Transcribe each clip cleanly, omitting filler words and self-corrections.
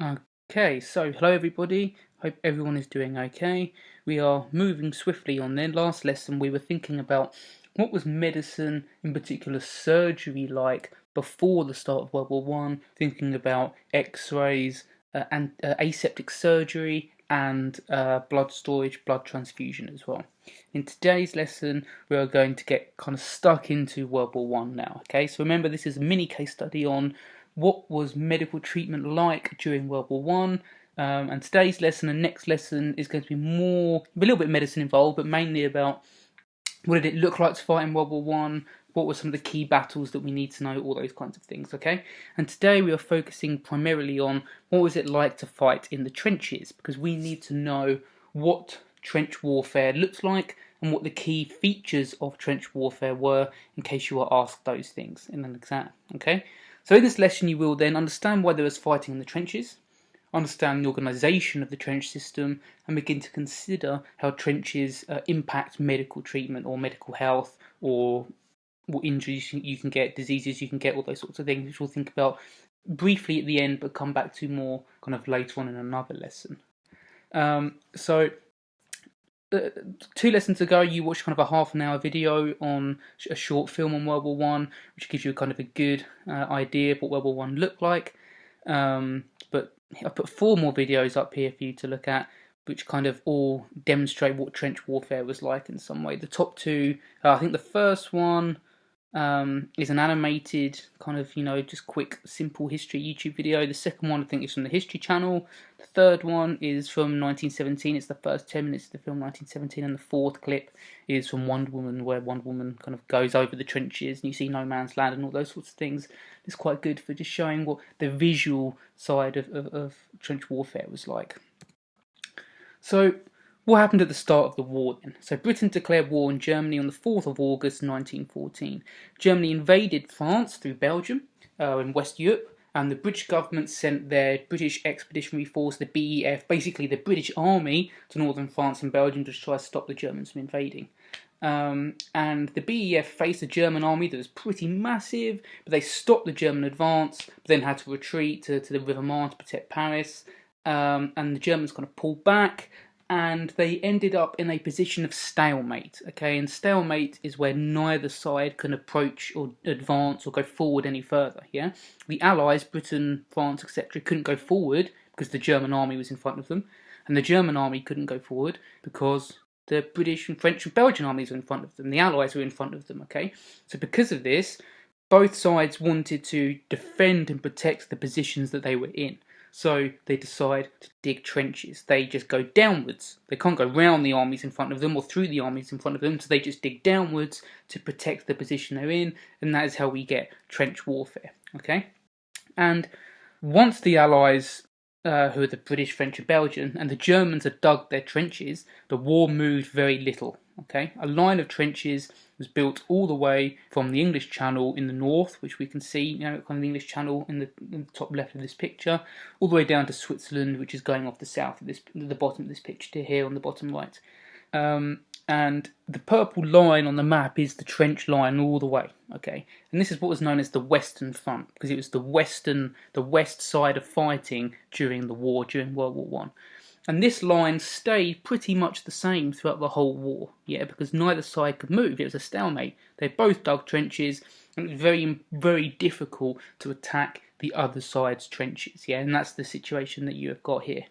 Okay, so hello everybody. Hope everyone is doing okay. We are moving swiftly on then. Last lesson we were thinking about what was medicine, in particular surgery, like before the start of World War One. Thinking about X-rays and aseptic surgery and blood storage, blood transfusion as well. In today's lesson, we are going to get kind of stuck into World War One now. Okay, so remember this is a mini case study on what was medical treatment like during World War One. And today's lesson and next lesson is going to be a little bit of medicine involved, but mainly about what did it look like to fight in World War One, what were some of the key battles that we need to know, all those kinds of things, okay? And today we are focusing primarily on what was it like to fight in the trenches, because we need to know what trench warfare looks like and what the key features of trench warfare were in case you were asked those things in an exam, okay? So in this lesson you will then understand why there was fighting in the trenches, understand the organisation of the trench system, and begin to consider how trenches impact medical treatment or medical health, or what injuries you can get, diseases you can get, all those sorts of things, which we'll think about briefly at the end, but come back to more kind of later on in another lesson. So 2 lessons ago, you watched kind of a half an hour video on a short film on World War One, which gives you kind of a good idea of what World War One looked like. But I put 4 more videos up here for you to look at, which kind of all demonstrate what trench warfare was like in some way. The top 2, I think the first one is an animated kind of, just quick, simple history YouTube video. The second one, I think, is from the History Channel. The third one is from 1917. It's the first 10 minutes of the film 1917. And the fourth clip is from Wonder Woman, where Wonder Woman kind of goes over the trenches and you see No Man's Land and all those sorts of things. It's quite good for just showing what the visual side of trench warfare was like. So, what happened at the start of the war then? So Britain declared war on Germany on the 4th of August 1914. Germany invaded France through Belgium in West Europe, and the British government sent their British Expeditionary Force, the BEF, basically the British Army, to northern France and Belgium to try to stop the Germans from invading. And the BEF faced a German army that was pretty massive, but they stopped the German advance, but then had to retreat to the River Marne to protect Paris. And the Germans kind of pulled back, and they ended up in a position of stalemate. Okay, and stalemate is where neither side can approach or advance or go forward any further. Yeah, the Allies, Britain, France, etc., couldn't go forward because the German army was in front of them, and the German army couldn't go forward because the British and French and Belgian armies were in front of them. The Allies were in front of them. Okay, so because of this, both sides wanted to defend and protect the positions that they were in. So they decide to dig trenches. They just go downwards. They can't go round the armies in front of them or through the armies in front of them, so they just dig downwards to protect the position they're in, and that is how we get trench warfare. Okay? And once the Allies, who are the British, French, and Belgian, and the Germans had dug their trenches, the war moved very little. Okay, a line of trenches was built all the way from the English Channel in the north, which we can see, kind of the English Channel in the top left of this picture, all the way down to Switzerland, which is going off the south of the bottom of this picture here on the bottom right. And the purple line on the map is the trench line all the way. Okay, and this is what was known as the Western Front, because it was the west side of fighting during the war, during World War One. And this line stayed pretty much the same throughout the whole war, yeah, because neither side could move. It was a stalemate. They both dug trenches, and it was very, very difficult to attack the other side's trenches, yeah, and that's the situation that you have got here.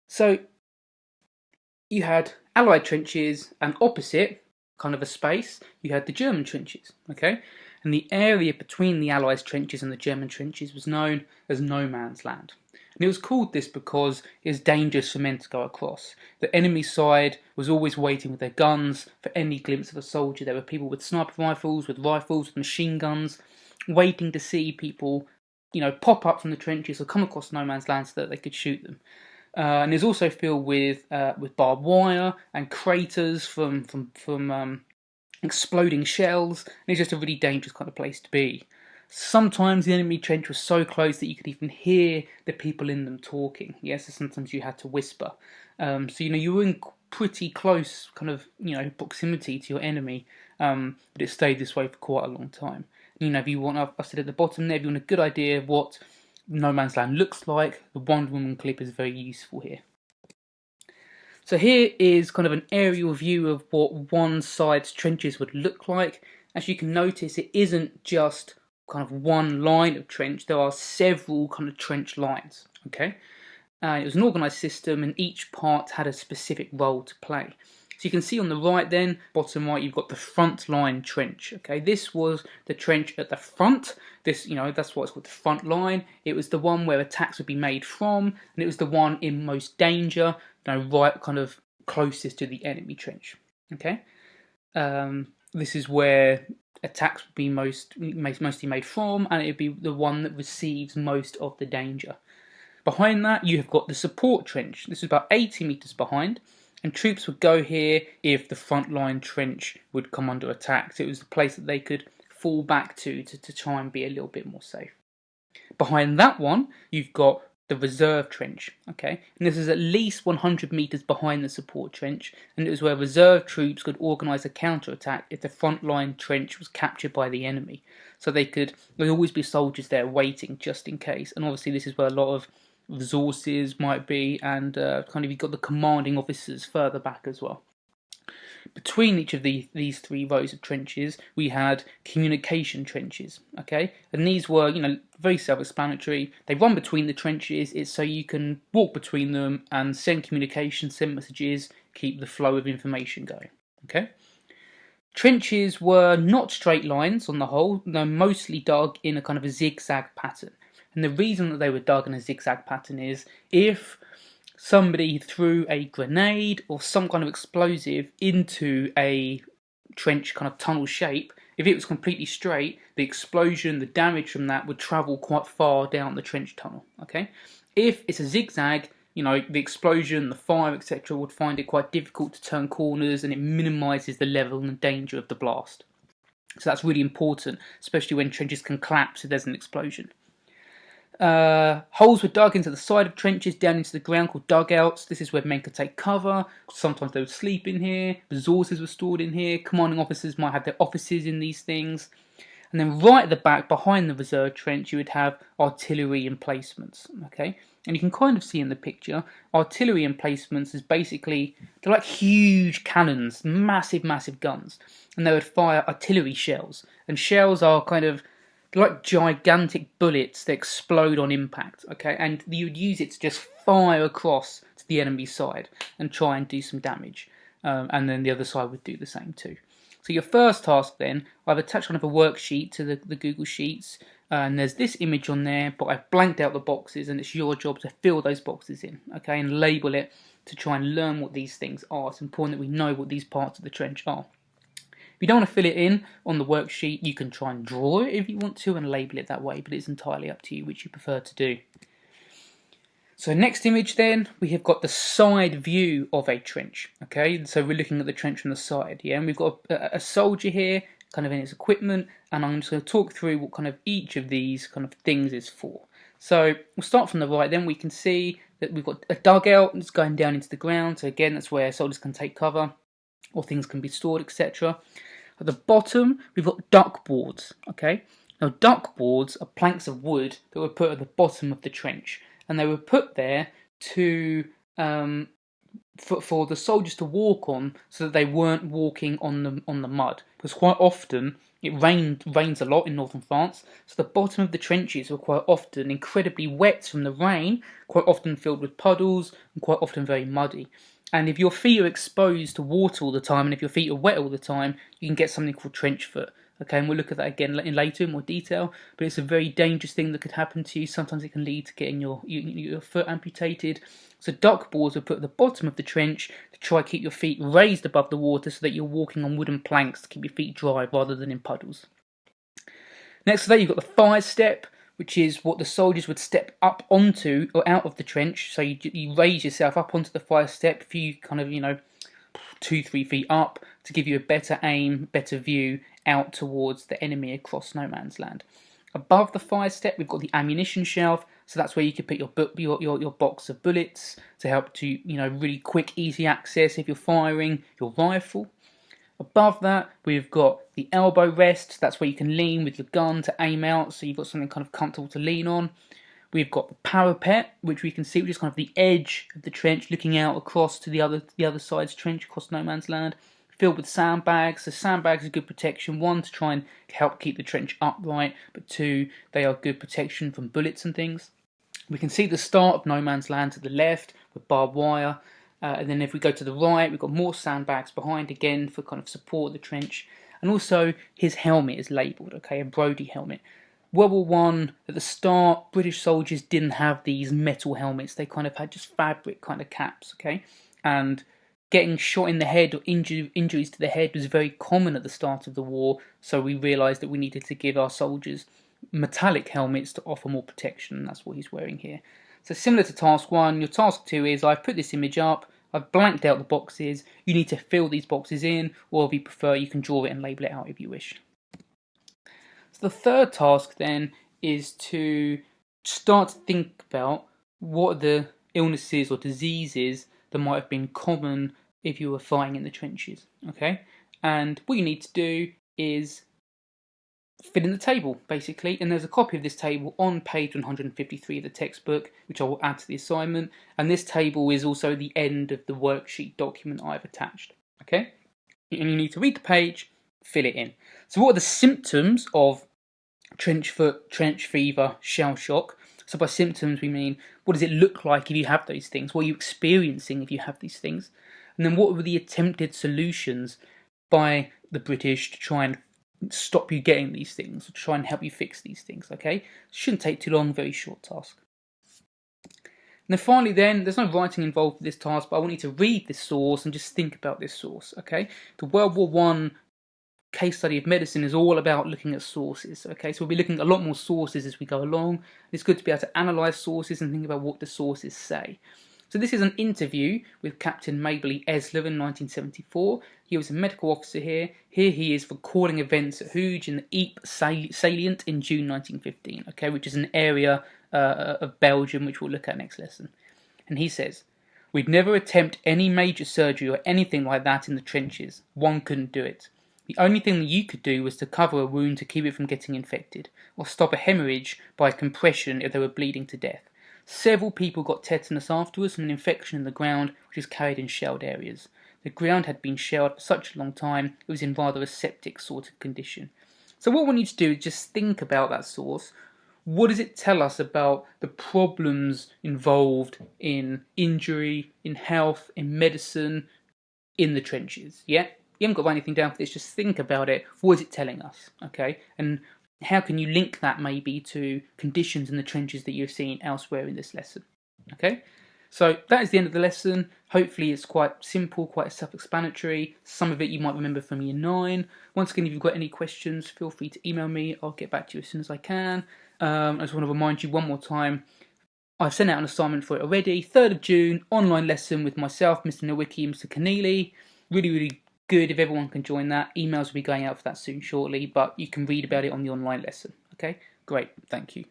So you had Allied trenches, and opposite, kind of a space, you had the German trenches, okay? And the area between the Allies' trenches and the German trenches was known as No Man's Land. And it was called this because it was dangerous for men to go across. The enemy side was always waiting with their guns for any glimpse of a soldier. There were people with sniper rifles, with machine guns, waiting to see people, pop up from the trenches or come across No Man's Land so that they could shoot them. And it's also filled with barbed wire and craters from exploding shells. And it's just a really dangerous kind of place to be. Sometimes the enemy trench was so close that you could even hear the people in them talking. Yes, so sometimes you had to whisper. So you were in pretty close kind of proximity to your enemy, but it stayed this way for quite a long time. If you want, I've said at the bottom there, if you want a good idea of what No Man's Land looks like, the Wonder Woman clip is very useful here. So here is kind of an aerial view of what one side's trenches would look like. As you can notice, it isn't just kind of one line of trench, there are several kind of trench lines, okay? It was an organised system and each part had a specific role to play. So you can see on the right then, bottom right, you've got the front line trench. Okay, this was the trench at the front. This, that's why it's called the front line. It was the one where attacks would be made from, and it was the one in most danger, right kind of closest to the enemy trench. Okay, this is where attacks would be mostly made from, and it would be the one that receives most of the danger. Behind that, you have got the support trench. This is about 80 metres behind, and troops would go here if the front line trench would come under attack. So it was the place that they could fall back to try and be a little bit more safe. Behind that one, you've got the reserve trench, okay? And this is at least 100 metres behind the support trench, and it was where reserve troops could organise a counter-attack if the front line trench was captured by the enemy. So there'd always be soldiers there waiting just in case, and obviously this is where a lot of resources might be, and kind of you've got the commanding officers further back as well. Between each of these three rows of trenches, we had communication trenches, okay? And these were, very self-explanatory. They run between the trenches. It's so you can walk between them and send communication, send messages, keep the flow of information going, okay? Trenches were not straight lines on the whole. They're mostly dug in a kind of a zigzag pattern. And the reason that they were dug in a zigzag pattern is if somebody threw a grenade or some kind of explosive into a trench kind of tunnel shape, if it was completely straight, the explosion, the damage from that would travel quite far down the trench tunnel, okay? If it's a zigzag, the explosion, the fire, etc. would find it quite difficult to turn corners, and it minimises the level and danger of the blast. So that's really important, especially when trenches can collapse if there's an explosion. Holes were dug into the side of trenches down into the ground called dugouts. This is where men could take cover. Sometimes they would sleep in here. Resources were stored in here. Commanding officers might have their offices in these things. And then right at the back, behind the reserve trench, you would have artillery emplacements. Okay, and you can kind of see in the picture, artillery emplacements is basically, they're like huge cannons, massive, massive guns. And they would fire artillery shells. And shells are kind of like gigantic bullets that explode on impact, okay? And you would use it to just fire across to the enemy side and try and do some damage. And then the other side would do the same too. So your first task then, I've attached kind of a worksheet to the Google Sheets, and there's this image on there, but I've blanked out the boxes, and it's your job to fill those boxes in, okay? And label it to try and learn what these things are. It's important that we know what these parts of the trench are. If you don't want to fill it in on the worksheet, you can try and draw it if you want to and label it that way, but it's entirely up to you which you prefer to do. So next image then, we have got the side view of a trench, okay? So we're looking at the trench from the side, yeah? And we've got a soldier here, kind of in his equipment, and I'm just going to talk through what kind of each of these kind of things is for. So we'll start from the right then. We can see that we've got a dugout that's going down into the ground, so again, that's where soldiers can take cover, or things can be stored, etc. At the bottom, we've got duck boards, okay? Now, duck boards are planks of wood that were put at the bottom of the trench, and they were put there to for the soldiers to walk on, so that they weren't walking on the mud. Because quite often it rains a lot in northern France, so the bottom of the trenches were quite often incredibly wet from the rain, quite often filled with puddles, and quite often very muddy. And if your feet are exposed to water all the time, and if your feet are wet all the time, you can get something called trench foot. Okay, and we'll look at that again later in more detail, but it's a very dangerous thing that could happen to you. Sometimes it can lead to getting your foot amputated. So duck boards are put at the bottom of the trench to try to keep your feet raised above the water so that you're walking on wooden planks to keep your feet dry rather than in puddles. Next to that, you've got the fire step, which is what the soldiers would step up onto or out of the trench. So you raise yourself up onto the fire step, a few kind of, 2-3 feet up to give you a better aim, better view out towards the enemy across no man's land. Above the fire step, we've got the ammunition shelf, so that's where you can put your box of bullets to help to, really quick, easy access if you're firing your rifle. Above that, we've got the elbow rest. That's where you can lean with your gun to aim out, so you've got something kind of comfortable to lean on. We've got the parapet, which we can see, which is kind of the edge of the trench, looking out across to the other side's trench, across no man's land, filled with sandbags. So sandbags are good protection. One, to try and help keep the trench upright, but two, they are good protection from bullets and things. We can see the start of no man's land to the left with barbed wire. And then if we go to the right, we've got more sandbags behind again for kind of support the trench. And also his helmet is labelled, okay, a Brodie helmet. World War One, at the start, British soldiers didn't have these metal helmets. They kind of had just fabric kind of caps, okay? And getting shot in the head or injuries to the head was very common at the start of the war, so we realised that we needed to give our soldiers metallic helmets to offer more protection, and that's what he's wearing here. So similar to task 1, your task 2 is I've put this image up, I've blanked out the boxes, you need to fill these boxes in, or if you prefer you can draw it and label it out if you wish. So the third task then is to start to think about what are the illnesses or diseases that might have been common if you were fighting in the trenches, okay? And what you need to do is fill in the table, basically, and there's a copy of this table on page 153 of the textbook, which I will add to the assignment, and this table is also the end of the worksheet document I've attached, okay? And you need to read the page, fill it in. So what are the symptoms of trench foot, trench fever, shell shock? So by symptoms we mean, what does it look like if you have those things? What are you experiencing if you have these things? And then what were the attempted solutions by the British to try and stop you getting these things, to try and help you fix these things, okay? Shouldn't take too long, very short task. And then finally there's no writing involved with this task, but I want you to read this source and just think about this source, okay? The World War One case study of medicine is all about looking at sources, okay? So we'll be looking at a lot more sources as we go along. It's good to be able to analyse sources and think about what the sources say. So this is an interview with Captain Mabley Esler in 1974. He was a medical officer here. Here he is recording events at Hooge in the Ypres salient in June 1915, okay, which is an area of Belgium which we'll look at next lesson. And he says, "We'd never attempt any major surgery or anything like that in the trenches. One couldn't do it. The only thing that you could do was to cover a wound to keep it from getting infected, or stop a hemorrhage by compression if they were bleeding to death. Several people got tetanus afterwards from an infection in the ground which was carried in shelled areas. The ground had been shelled for such a long time it was in rather a septic sort of condition." So what we need to do is just think about that source. What does it tell us about the problems involved in injury, in health, in medicine, in the trenches? Yeah? You haven't got to write anything down for this, just think about it. What is it telling us? Okay? And how can you link that maybe to conditions in the trenches that you've seen elsewhere in this lesson? Okay? So that is the end of the lesson. Hopefully it's quite simple, quite self-explanatory. Some of it you might remember from Year 9. Once again, if you've got any questions, feel free to email me. I'll get back to you as soon as I can. I just want to remind you one more time, I've sent out an assignment for it already. 3rd of June, online lesson with myself, Mr. Nowicki, and Mr. Keneally. Really, really good if everyone can join that. Emails will be going out for that soon shortly, but you can read about it on the online lesson. Okay, great, thank you.